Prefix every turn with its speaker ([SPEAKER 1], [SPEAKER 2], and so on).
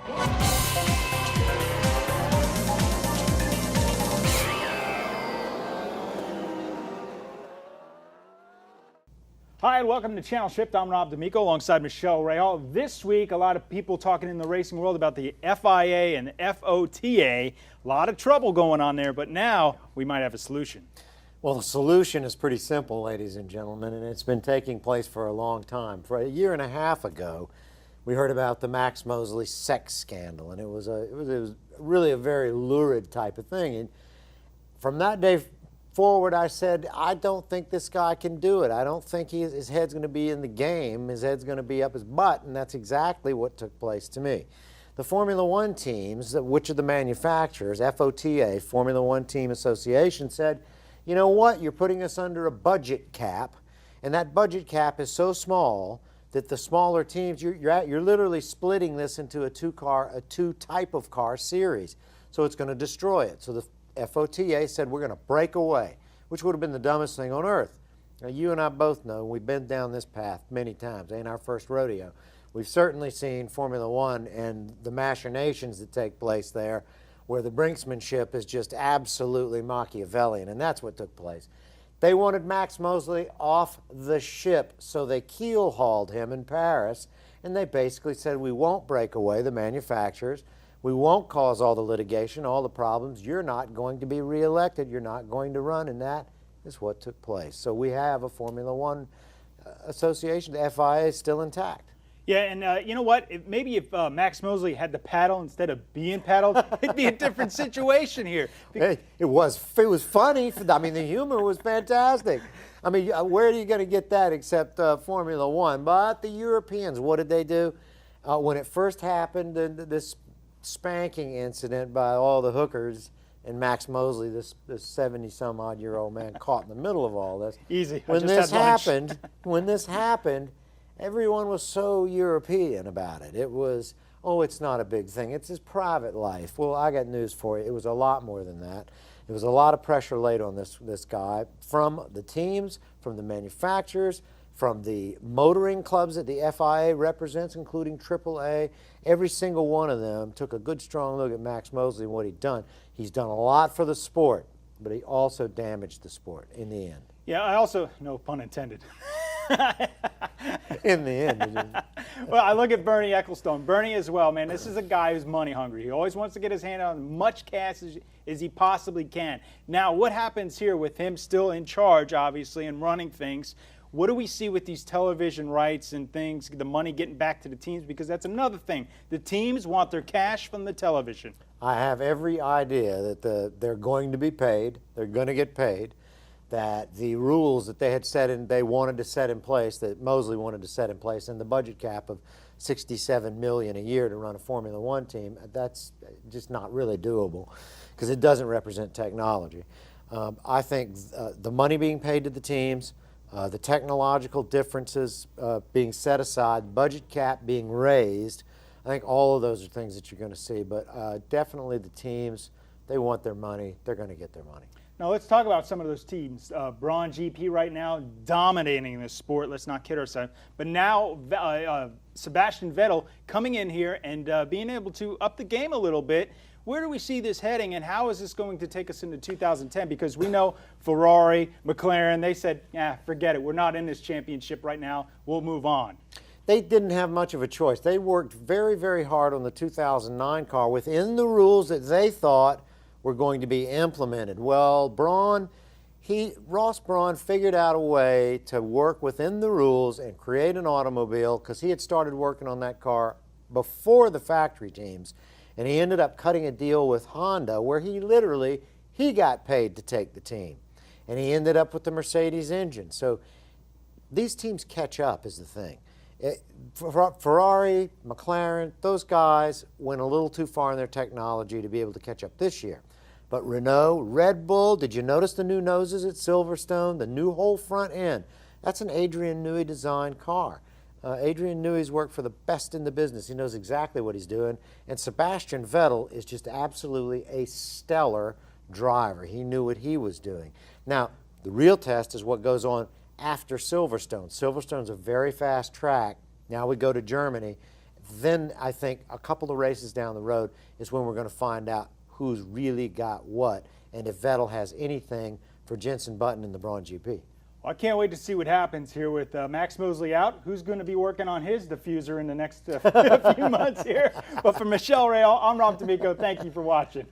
[SPEAKER 1] Hi, and welcome to ChannelShift. I'm D'Amico alongside Michele Rahal. This week, a lot of people talking in the racing world about the FIA and FOTA. A lot of trouble going on there, but now we might have a solution.
[SPEAKER 2] Well, the solution is pretty simple, ladies and gentlemen, and it's been taking place for a long time. For a year and a half ago, we heard about the Max Mosley sex scandal, and it was really a very lurid type of thing. And from that day forward, I said, I don't think this guy can do it. I don't think his head's going to be in the game. His head's going to be up his butt, and that's exactly what took place to me. The Formula One teams, which are the manufacturers, FOTA, Formula One Team Association, said, you know what, you're putting us under a budget cap, and that budget cap is so small that the smaller teams, you're literally splitting this into a two type of car series. So it's going to destroy it. So the FOTA said we're going to break away, which would have been the dumbest thing on earth. Now, you and I both know we've been down this path many times. Ain't our first rodeo. We've certainly seen Formula One and the machinations that take place there, where the brinksmanship is just absolutely Machiavellian, and that's what took place. They wanted Max Mosley off the ship, so they keel-hauled him in Paris, and they basically said, we won't break away, the manufacturers. We won't cause all the litigation, all the problems. You're not going to be reelected. You're not going to run, and that is what took place. So we have a Formula One association. The FIA is still intact.
[SPEAKER 1] Yeah, and you know what? Maybe if Max Mosley had the paddle instead of being paddled, it'd be a different situation here.
[SPEAKER 2] Hey, it was funny. I mean, the humor was fantastic. I mean, where are you going to get that except Formula One? But the Europeans, what did they do? When it first happened, this spanking incident by all the hookers and Max Mosley, this 70-some-odd-year-old man caught in the middle of all this.
[SPEAKER 1] Easy.
[SPEAKER 2] When this happened, everyone was so European about it. It was, oh, it's not a big thing. It's his private life. Well, I got news for you. It was a lot more than that. There was a lot of pressure laid on this guy from the teams, from the manufacturers, from the motoring clubs that the FIA represents, including AAA. Every single one of them took a good, strong look at Max Mosley and what he'd done. He's done a lot for the sport, but he also damaged the sport in the end.
[SPEAKER 1] Yeah, I also, no pun intended.
[SPEAKER 2] In the end.
[SPEAKER 1] Well, I look at Bernie Ecclestone. Bernie as well, man. This is a guy who's money hungry. He always wants to get his hand on as much cash as he possibly can. Now, what happens here with him still in charge, obviously, and running things? What do we see with these television rights and things, the money getting back to the teams? Because that's another thing. The teams want their cash from the television.
[SPEAKER 2] I have every idea that they're going to be paid. They're going to get paid. That the rules that they wanted to set in place, that Mosley wanted to set in place, and the budget cap of $67 million a year to run a Formula One team, that's just not really doable because it doesn't represent technology. I think the money being paid to the teams, the technological differences being set aside, budget cap being raised, I think all of those are things that you're going to see. But definitely the teams, they want their money. They're going to get their money.
[SPEAKER 1] Now let's talk about some of those teams. Braun GP right now dominating this sport. Let's not kid ourselves. But now Sebastian Vettel coming in here and being able to up the game a little bit. Where do we see this heading, and how is this going to take us into 2010? Because we know Ferrari, McLaren, they said, yeah, forget it. We're not in this championship right now. We'll move on.
[SPEAKER 2] They didn't have much of a choice. They worked very, very hard on the 2009 car within the rules that they thought were going to be implemented. Well, Ross Braun figured out a way to work within the rules and create an automobile because he had started working on that car before the factory teams. And he ended up cutting a deal with Honda where he got paid to take the team. And he ended up with the Mercedes engine. So these teams catch up is the thing. Ferrari, McLaren, those guys went a little too far in their technology to be able to catch up this year. But Renault, Red Bull, did you notice the new noses at Silverstone? The new whole front end. That's an Adrian Newey designed car. Adrian Newey's worked for the best in the business. He knows exactly what he's doing. And Sebastian Vettel is just absolutely a stellar driver. He knew what he was doing. Now, the real test is what goes on after Silverstone. Silverstone's a very fast track. Now we go to Germany. then I think a couple of races down the road is when we're going to find out who's really got what, and if Vettel has anything for Jenson Button in the Braun GP.
[SPEAKER 1] Well, I can't wait to see what happens here with Max Mosley out. Who's going to be working on his diffuser in the next few months here? But for Michele Rahal, I'm Rob D'Amico. Thank you for watching.